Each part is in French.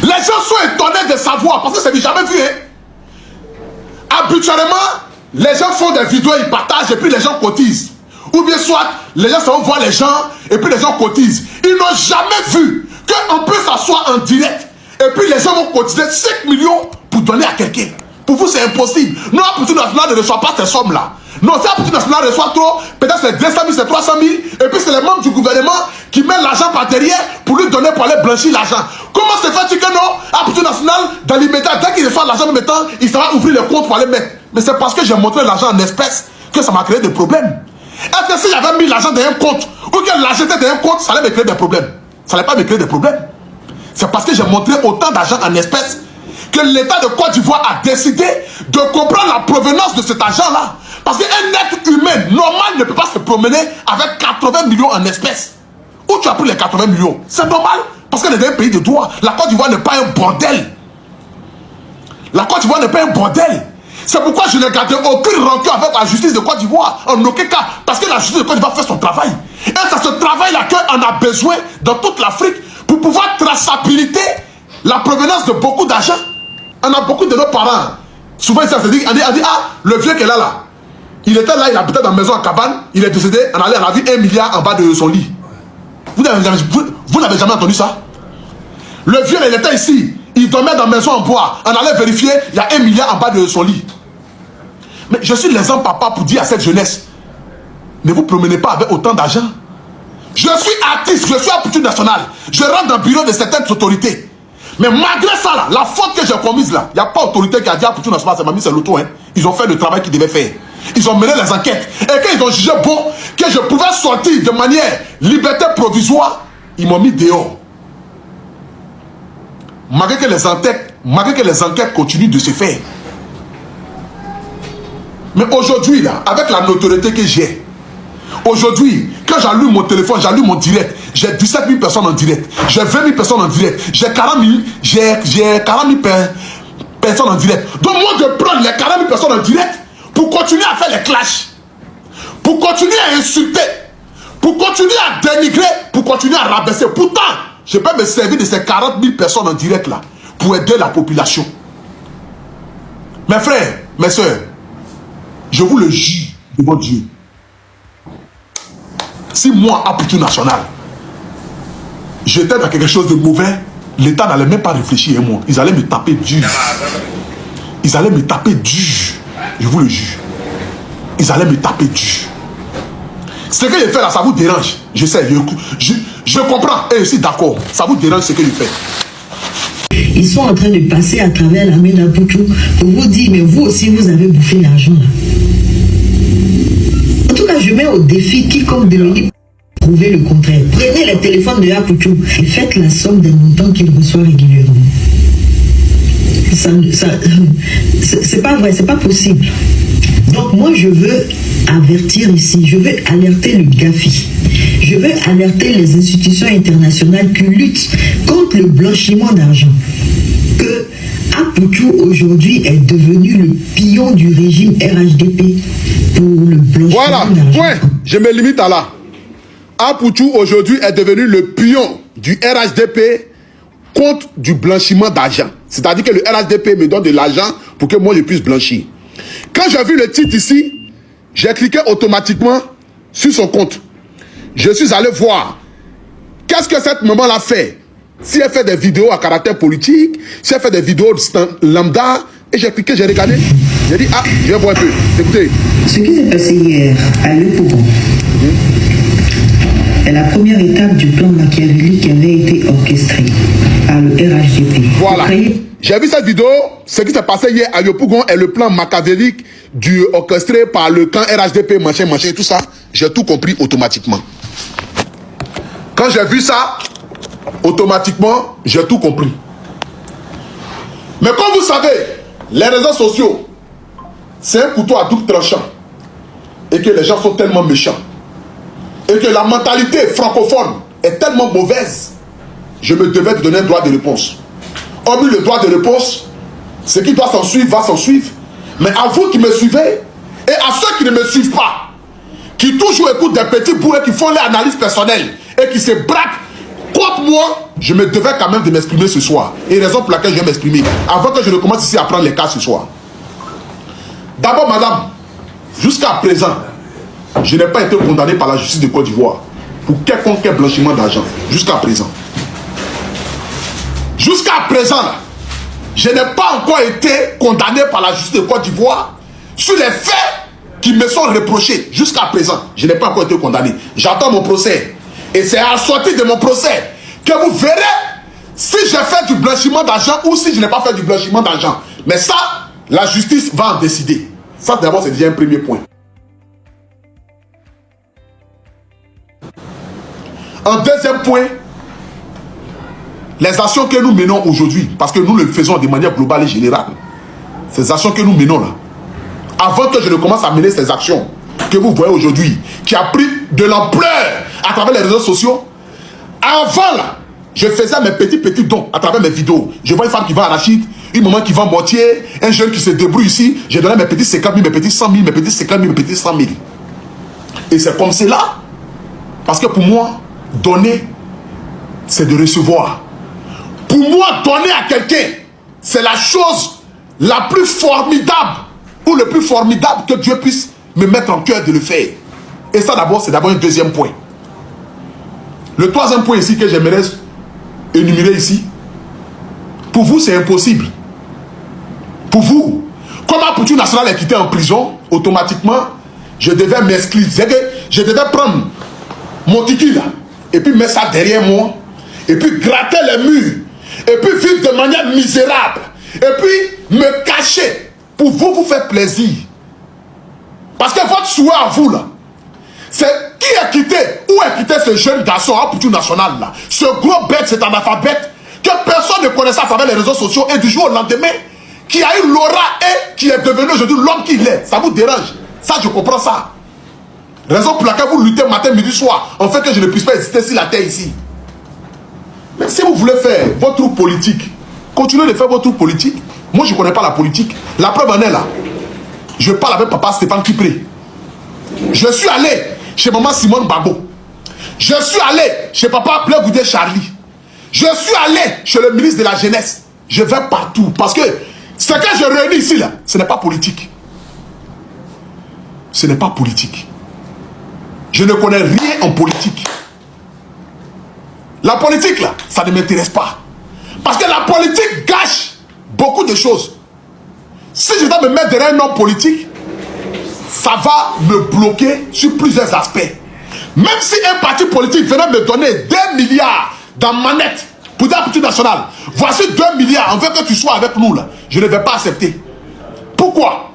Les gens sont étonnés de savoir, parce que c'est jamais vu. Hein? Habituellement, les gens font des vidéos, ils partagent et puis les gens cotisent. Ou bien soit, les gens vont voir les gens et puis les gens cotisent. Ils n'ont jamais vu qu'on peut s'asseoir en direct et puis les gens vont cotiser 5 millions pour donner à quelqu'un. Pour vous, c'est impossible. Non, la politique nationale ne reçoit pas ces sommes-là. Non, si la politique nationale reçoit trop, peut-être c'est 200 000, c'est 300 000, et puis c'est les membres du gouvernement qui mettent l'argent par derrière pour lui donner, pour aller blanchir l'argent. Comment se fait-il que non, la politique nationale, dans l'immédiat, dès qu'il reçoit l'argent en même temps, il va ouvrir le compte pour aller mettre. Mais c'est parce que j'ai montré l'argent en espèces que ça m'a créé des problèmes. Est-ce que si j'avais mis l'argent dans un compte, ou que l'argent était dans un compte, ça allait me créer des problèmes? Ça n'allait pas me créer des problèmes. C'est parce que j'ai montré autant d'argent en espèces que l'État de Côte d'Ivoire a décidé de comprendre la provenance de cet argent-là. Parce qu'un être humain normal ne peut pas se promener avec 80 millions en espèces. Où tu as pris les 80 millions? C'est normal, parce qu'on est dans un pays de droit. La Côte d'Ivoire n'est pas un bordel. La Côte d'Ivoire n'est pas un bordel. C'est pourquoi je n'ai gardé aucune rancune avec la justice de Côte d'Ivoire, en aucun cas. Parce que la justice de Côte d'Ivoire fait son travail. Et c'est ce travail-là qu'on a besoin dans toute l'Afrique pour pouvoir traçabilité la provenance de beaucoup d'argent. On a beaucoup de nos parents. Souvent, ça se dit, on dit, ah, le vieux qui est là, il était là, il habitait dans la maison à cabane, il est décédé, on a vu 1 milliard en bas de son lit. Vous n'avez jamais entendu ça? Le vieux, il était ici, il dormait dans la maison en bois, on allait vérifier, il y a 1 milliard en bas de son lit. Mais je suis l'exemple papa pour dire à cette jeunesse, ne vous promenez pas avec autant d'argent. Je suis artiste, je suis à politique nationale, je rentre dans le bureau de certaines autorités. Mais malgré ça, là, la faute que j'ai commise là, il n'y a pas d'autorité qui a dit à politique nationale, c'est ma mise, c'est l'auto. Hein. Ils ont fait le travail qu'ils devaient faire. Ils ont mené les enquêtes. Et quand ils ont jugé bon, que je pouvais sortir de manière liberté provisoire, ils m'ont mis dehors. Malgré que les enquêtes continuent de se faire. Mais aujourd'hui, là, avec la notoriété que j'ai, aujourd'hui, quand j'allume mon téléphone, j'allume mon direct, j'ai 17 000 personnes en direct, j'ai 20 000 personnes en direct, j'ai 40 000 personnes en direct. Donc moi, je prends les 40 000 personnes en direct pour continuer à faire les clashs, pour continuer à insulter, pour continuer à dénigrer, pour continuer à rabaisser. Pourtant, je peux me servir de ces 40 000 personnes en direct là, pour aider la population. Mes frères, mes soeurs, je vous le jure devant Dieu. Si moi, à politique nationale, j'étais dans quelque chose de mauvais, l'État n'allait même pas réfléchir à moi. Ils allaient me taper dur. Ils allaient me taper dur. Je vous le jure. Ils allaient me taper dur. Ce que je fais là, ça vous dérange. Je sais, je comprends. Et je suis d'accord. Ça vous dérange ce que je fais. Ils sont en train de passer à travers la main d'Apoutou pour vous dire, mais vous aussi, vous avez bouffé l'argent. En tout cas, je mets au défi quiconque de venir prouver le contraire. Prenez les téléphones de Apoutou et faites la somme des montants qu'il reçoit régulièrement. C'est pas vrai, c'est pas possible. Donc moi, je veux avertir ici, je veux alerter le GAFI. Je veux alerter les institutions internationales qui luttent contre le blanchiment d'argent. Que Apoutou aujourd'hui est devenu le pion du régime RHDP pour le blanchiment d'argent. Voilà, point. Je me limite à là. Apoutou aujourd'hui est devenu le pion du RHDP contre du blanchiment d'argent. C'est-à-dire que le RHDP me donne de l'argent pour que moi je puisse blanchir. Quand j'ai vu le titre ici, j'ai cliqué automatiquement sur son compte. Je suis allé voir qu'est-ce que cette maman-là fait. Si elle fait des vidéos à caractère politique, si elle fait des vidéos de lambda, et j'ai cliqué, j'ai regardé, j'ai dit, ah, je vais voir un peu. Écoutez. Ce qui s'est passé hier à Yopougon est la première étape du plan machiavélique qui avait été orchestré par le RHDP. Voilà. J'ai vu cette vidéo, ce qui s'est passé hier à Yopougon est le plan machiavélique orchestré par le camp RHDP, machin, tout ça. J'ai tout compris automatiquement. Quand j'ai vu ça, automatiquement, j'ai tout compris. Mais comme vous savez, les réseaux sociaux, c'est un couteau à double tranchant. Et que les gens sont tellement méchants. Et que la mentalité francophone est tellement mauvaise, je me devais de donner un droit de réponse. Hormis le droit de réponse, ce qui doit s'en suivre va s'en suivre. Mais à vous qui me suivez, et à ceux qui ne me suivent pas, qui toujours écoutent des petits bourrés qui font leur analyse personnelle et qui se braquent contre moi, je me devais quand même de m'exprimer ce soir. Et raison pour laquelle je vais m'exprimer. Avant que je ne commence ici à prendre les cas ce soir. D'abord, madame, jusqu'à présent, je n'ai pas été condamné par la justice de Côte d'Ivoire pour quelconque blanchiment d'argent. Jusqu'à présent. Jusqu'à présent, je n'ai pas encore été condamné par la justice de Côte d'Ivoire sur les faits qui me sont reprochés. Jusqu'à présent, je n'ai pas encore été condamné. J'attends mon procès. Et c'est à la sortie de mon procès que vous verrez si j'ai fait du blanchiment d'argent ou si je n'ai pas fait du blanchiment d'argent. Mais ça, la justice va en décider. Ça, d'abord, c'est déjà un premier point. Un deuxième point, les actions que nous menons aujourd'hui, parce que nous le faisons de manière globale et générale, ces actions que nous menons là, avant que je ne commence à mener ces actions que vous voyez aujourd'hui, qui a pris de l'ampleur à travers les réseaux sociaux, avant là, je faisais mes petits dons à travers mes vidéos. Je vois une femme qui vend arachide, une maman qui vend mortier, un jeune qui se débrouille ici, j'ai donné mes petits 50 000, mes petits 100 000, mes petits 50 000, mes petits 100 000. Et c'est comme cela, parce que pour moi, donner, c'est de recevoir. Pour moi, donner à quelqu'un, c'est la chose la plus formidable, ou le plus formidable que Dieu puisse me mettre en cœur de le faire. Et ça d'abord, c'est d'abord un deuxième point. Le troisième point ici que j'aimerais énumérer ici, pour vous c'est impossible. Pour vous, comment Poutou National est quitté en prison, automatiquement, je devais m'inscrire. C'est que je devais prendre mon ticket là, et puis mettre ça derrière moi, et puis gratter les murs, et puis vivre de manière misérable, et puis me cacher pour vous faire plaisir. Parce que votre souhait à vous là, c'est qui est quitté, où est quitté ce jeune garçon à Poutou National là, ce gros bête, cet analphabète que personne ne connaissait à travers les réseaux sociaux, et du jour au lendemain, qui a eu l'aura et qui est devenu aujourd'hui l'homme qu'il est. Ça vous dérange? Ça, je comprends ça. Raison pour laquelle vous luttez matin, midi, soir, en fait que je ne puisse pas exister sur la terre ici. Mais si vous voulez faire votre trou politique, continuez de faire votre trou politique. Moi, je ne connais pas la politique. La preuve en est là. Je parle avec papa Stéphane Kipré. Je suis allé chez maman Simone Babo. Je suis allé chez papa Blaise Goudé Charlie. Je suis allé chez le ministre de la Jeunesse. Je vais partout. Parce que ce que je réunis ici, là, ce n'est pas politique. Ce n'est pas politique. Je ne connais rien en politique. La politique, là, ça ne m'intéresse pas. Parce que la politique gâche beaucoup de choses. Si je dois me mettre derrière un homme politique, ça va me bloquer sur plusieurs aspects. Même si un parti politique venait me donner 2 milliards dans manette pour dire Poutou National, voici 2 milliards, on veut que tu sois avec nous là, je ne vais pas accepter. Pourquoi?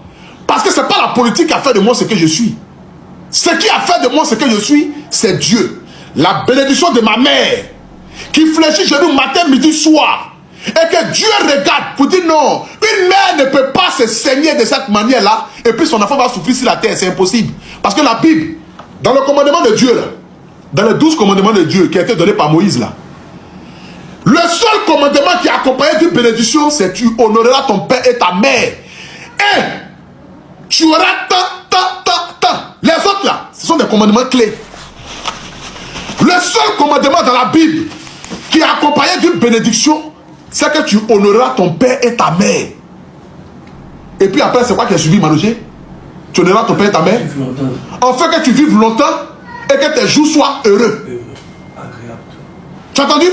Parce que ce n'est pas la politique qui a fait de moi ce que je suis. Ce qui a fait de moi ce que je suis, c'est Dieu. La bénédiction de ma mère, qui fléchit chez nous matin, midi, soir. Et que Dieu regarde pour dire non, une mère ne peut pas se saigner de cette manière-là, et puis son enfant va souffrir sur la terre, c'est impossible. Parce que la Bible, dans le commandement de Dieu, là, dans les 12 commandements de Dieu qui a été donné par Moïse, là, le seul commandement qui est accompagné d'une bénédiction, c'est tu honoreras ton père et ta mère. Et tu auras tant. Les autres là, ce sont des commandements clés. Le seul commandement dans la Bible qui est accompagné d'une bénédiction, c'est que tu honoreras ton père et ta mère. Et puis après, c'est quoi qui a suivi, Manogé? Tu honoreras ton père et ta mère. Enfin que tu vives longtemps et que tes jours soient heureux. Tu as entendu?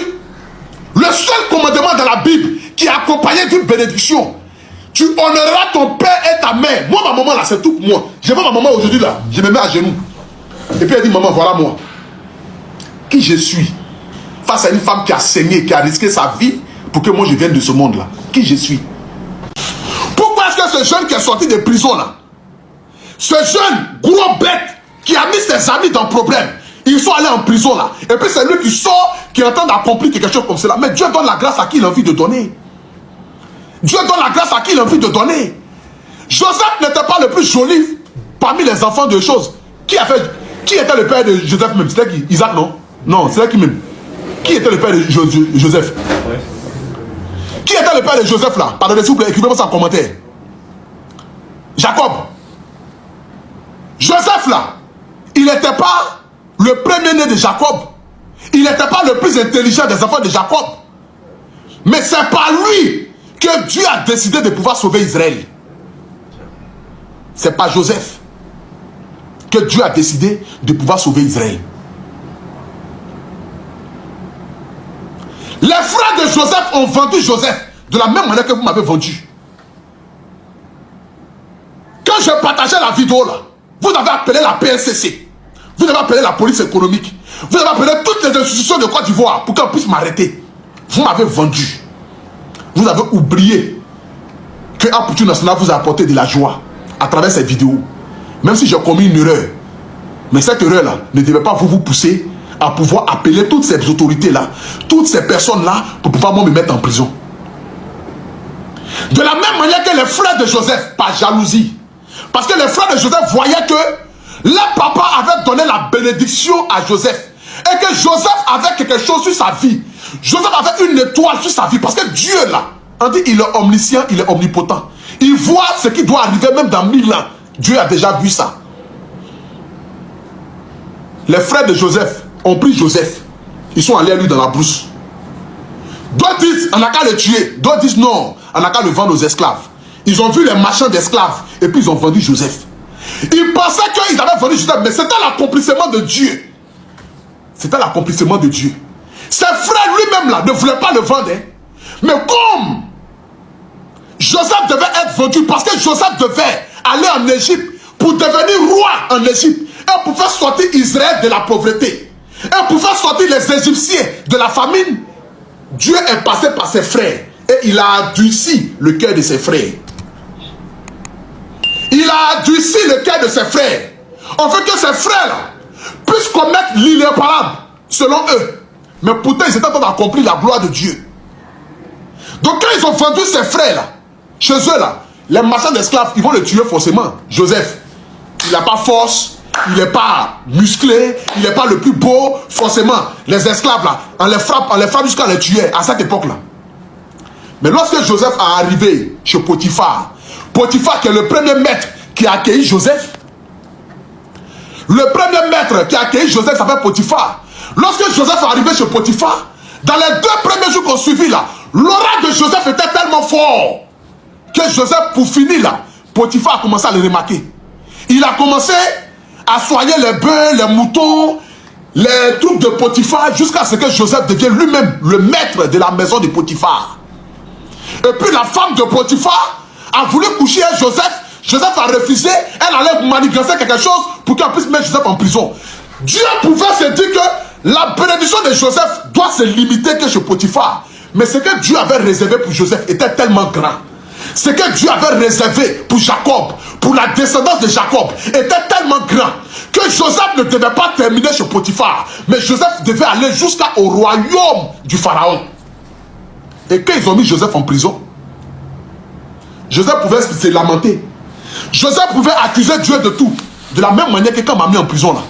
Le seul commandement dans la Bible qui est accompagné d'une bénédiction, tu honoreras ton père et ta mère. Moi, ma maman là, c'est tout pour moi. Je vois ma maman aujourd'hui là, je me mets à genoux. Et puis elle dit, maman, voilà moi. Qui je suis face à une femme qui a saigné, qui a risqué sa vie pour que moi je vienne de ce monde là. Qui je suis? Pourquoi est-ce que ce jeune qui est sorti de prison là, ce jeune gros bête qui a mis ses amis dans le problème, ils sont allés en prison là, et puis c'est lui qui sort, qui est en train d'accomplir quelque chose comme cela. Mais Dieu donne la grâce à qui il a envie de donner. Dieu donne la grâce à qui il a envie de donner. Joseph n'était pas le plus joli parmi les enfants de choses. Qui était le père de Joseph même? C'était qui? Isaac, non? Non, c'est qui même? Qui était le père de Joseph? Ouais. Qui était le père de Joseph là? Pardonnez s'il vous plaît, écrivez-moi ça en commentaire. Jacob. Joseph là, il n'était pas le premier-né de Jacob. Il n'était pas le plus intelligent des enfants de Jacob. Mais c'est par lui que Dieu a décidé de pouvoir sauver Israël. C'est par Joseph que Dieu a décidé de pouvoir sauver Israël. Les frères de Joseph ont vendu Joseph de la même manière que vous m'avez vendu. Quand je partageais la vidéo là, vous avez appelé la PSCC, vous avez appelé la police économique, vous avez appelé toutes les institutions de Côte d'Ivoire pour qu'on puisse m'arrêter. Vous m'avez vendu. Vous avez oublié que Apoutou National vous a apporté de la joie à travers ces vidéos. Même si j'ai commis une erreur. Mais cette erreur-là ne devait pas vous pousser à pouvoir appeler toutes ces autorités-là, toutes ces personnes-là, pour pouvoir me mettre en prison. De la même manière que les frères de Joseph, par jalousie. Parce que les frères de Joseph voyaient que leur papa avait donné la bénédiction à Joseph. Et que Joseph avait quelque chose sur sa vie. Joseph avait une étoile sur sa vie. Parce que Dieu, là, on dit il est omniscient, il est omnipotent. Il voit ce qui doit arriver même dans 1000 ans. Dieu a déjà vu ça. Les frères de Joseph ont pris Joseph. Ils sont allés à lui dans la brousse. D'autres disent, on n'a qu'à le tuer. D'autres disent, non, on n'a qu'à le vendre aux esclaves. Ils ont vu les marchands d'esclaves. Et puis ils ont vendu Joseph. Ils pensaient qu'ils avaient vendu Joseph. Mais c'était l'accomplissement de Dieu. C'était l'accomplissement de Dieu. Ses frères lui-même là ne voulaient pas le vendre. Hein. Mais comme Joseph devait être vendu parce que Joseph devait aller en Égypte pour devenir roi en Égypte et pour faire sortir Israël de la pauvreté et pour faire sortir les Égyptiens de la famine, Dieu est passé par ses frères et il a adouci le cœur de ses frères. Il a adouci le cœur de ses frères. En fait que ses frères puissent commettre l'irréparable selon eux. Mais pourtant ils étaient en train d'accomplir la gloire de Dieu. Donc quand ils ont vendu ses frères là, chez eux là, les marchands d'esclaves, ils vont le tuer forcément. Joseph, il n'a pas force, il n'est pas musclé, il n'est pas le plus beau, forcément. Les esclaves là, on les frappe jusqu'à les tuer à cette époque là. Mais lorsque Joseph est arrivé chez Potiphar, Potiphar qui est le premier maître qui a accueilli Joseph, le premier maître qui a accueilli Joseph s'appelle Potiphar. Lorsque Joseph est arrivé chez Potiphar, dans les 2 premiers jours qu'on suivit là, l'aura de Joseph était tellement fort que Joseph, pour finir là, Potiphar a commencé à le remarquer. Il a commencé à soigner les bœufs, les moutons, les troupes de Potiphar, jusqu'à ce que Joseph devienne lui-même le maître de la maison de Potiphar. Et puis la femme de Potiphar a voulu coucher avec Joseph. Joseph a refusé. Elle allait manigancer quelque chose pour qu'elle puisse mettre Joseph en prison. Dieu pouvait se dire que la bénédiction de Joseph doit se limiter que chez Potiphar. Mais ce que Dieu avait réservé pour Joseph était tellement grand. Ce que Dieu avait réservé pour Jacob, pour la descendance de Jacob, était tellement grand que Joseph ne devait pas terminer chez Potiphar, mais Joseph devait aller jusqu'au royaume du Pharaon. Et quand ils ont mis Joseph en prison, Joseph pouvait se lamenter. Joseph pouvait accuser Dieu de tout. De la même manière que quand on m'a mis en prison là,